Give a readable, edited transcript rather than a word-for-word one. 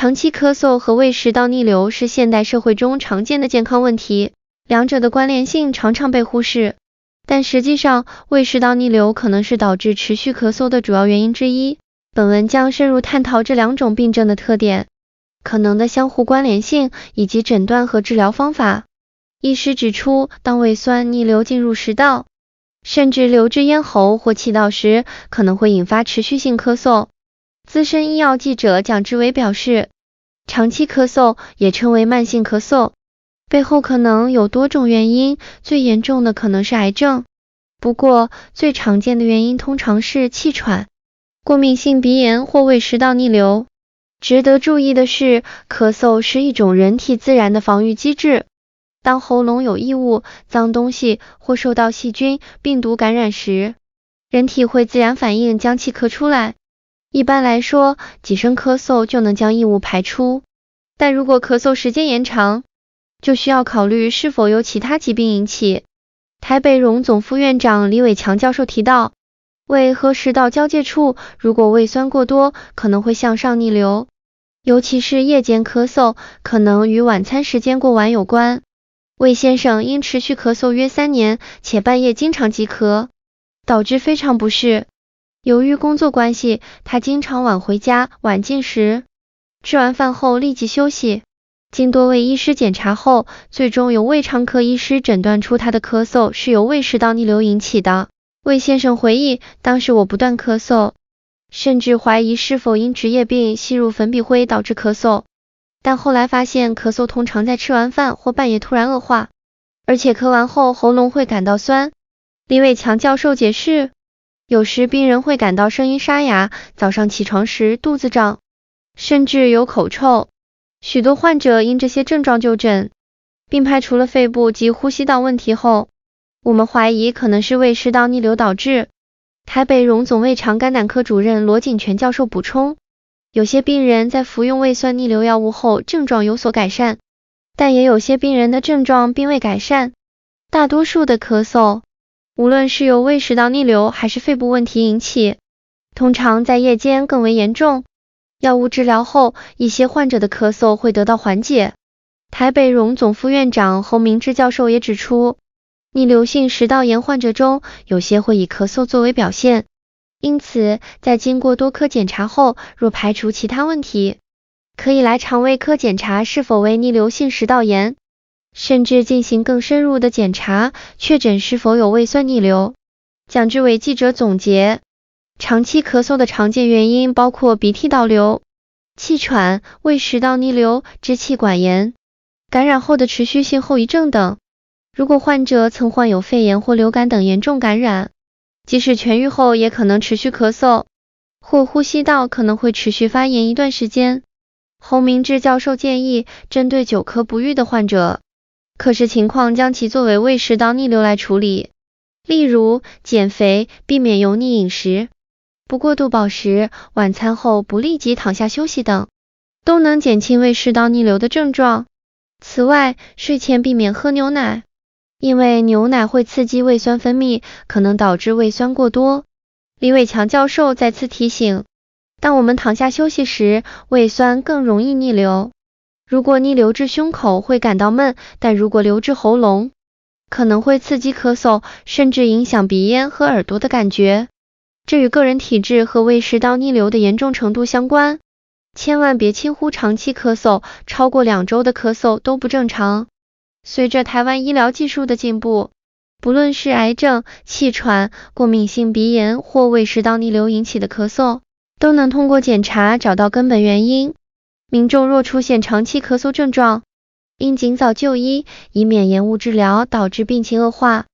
长期咳嗽和胃食道逆流是现代社会中常见的健康问题，两者的关联性常常被忽视。但实际上，胃食道逆流可能是导致持续咳嗽的主要原因之一。本文将深入探讨这两种病症的特点、可能的相互关联性以及诊断和治疗方法。医师指出，当胃酸逆流进入食道，甚至流至咽喉或气道时，可能会引发持续性咳嗽。资深医药记者蒋志伟表示，长期咳嗽也称为慢性咳嗽，背后可能有多种原因，最严重的可能是癌症。不过，最常见的原因通常是气喘、过敏性鼻炎或胃食道逆流。值得注意的是，咳嗽是一种人体自然的防御机制。当喉咙有异物、脏东西或受到细菌、病毒感染时，人体会自然反应将气咳出来。一般来说，几声咳嗽就能将异物排出，但如果咳嗽时间延长，就需要考虑是否由其他疾病引起。台北荣总副院长李伟强教授提到，胃和食道交界处如果胃酸过多，可能会向上逆流，尤其是夜间咳嗽，可能与晚餐时间过晚有关。魏先生因持续咳嗽约3年，且半夜经常急咳，导致非常不适。由于工作关系，他经常晚回家、晚进食，吃完饭后立即休息。经多位医师检查后，最终由胃肠科医师诊断出他的咳嗽是由胃食道逆流引起的。魏先生回忆，当时我不断咳嗽，甚至怀疑是否因职业病吸入粉笔灰导致咳嗽，但后来发现咳嗽通常在吃完饭或半夜突然恶化，而且咳完后喉咙会感到酸。李伟强教授解释，有时病人会感到声音沙哑，早上起床时肚子胀，甚至有口臭。许多患者因这些症状就诊，并排除了肺部及呼吸道问题后，我们怀疑可能是胃食道逆流导致。台北荣总胃肠肝胆科主任罗景全教授补充，有些病人在服用胃酸逆流药物后症状有所改善，但也有些病人的症状并未改善。大多数的咳嗽，无论是由胃食道逆流还是肺部问题引起，通常在夜间更为严重。药物治疗后，一些患者的咳嗽会得到缓解。台北荣总副院长侯明志教授也指出，逆流性食道炎患者中，有些会以咳嗽作为表现，因此在经过多科检查后，若排除其他问题，可以来肠胃科检查是否为逆流性食道炎，甚至进行更深入的检查，确诊是否有胃酸逆流。蒋志伟记者总结，长期咳嗽的常见原因包括鼻涕倒流、气喘、胃食道逆流、支气管炎、感染后的持续性后遗症等。如果患者曾患有肺炎或流感等严重感染，即使痊愈后也可能持续咳嗽，或呼吸道可能会持续发炎一段时间。侯明志教授建议，针对久咳不愈的患者，可视情况将其作为胃食道逆流来处理，例如减肥、避免油腻饮食、不过度饱食、晚餐后不立即躺下休息等，都能减轻胃食道逆流的症状。此外，睡前避免喝牛奶，因为牛奶会刺激胃酸分泌，可能导致胃酸过多。李伟强教授再次提醒，当我们躺下休息时，胃酸更容易逆流。如果逆流至胸口会感到闷，但如果流至喉咙，可能会刺激咳嗽，甚至影响鼻咽和耳朵的感觉。这与个人体质和胃食道逆流的严重程度相关。千万别轻忽长期咳嗽，超过2周的咳嗽都不正常。随着台湾医疗技术的进步，不论是癌症、气喘、过敏性鼻炎或胃食道逆流引起的咳嗽，都能通过检查找到根本原因。民众若出现长期咳嗽症状，应尽早就医，以免延误治疗导致病情恶化。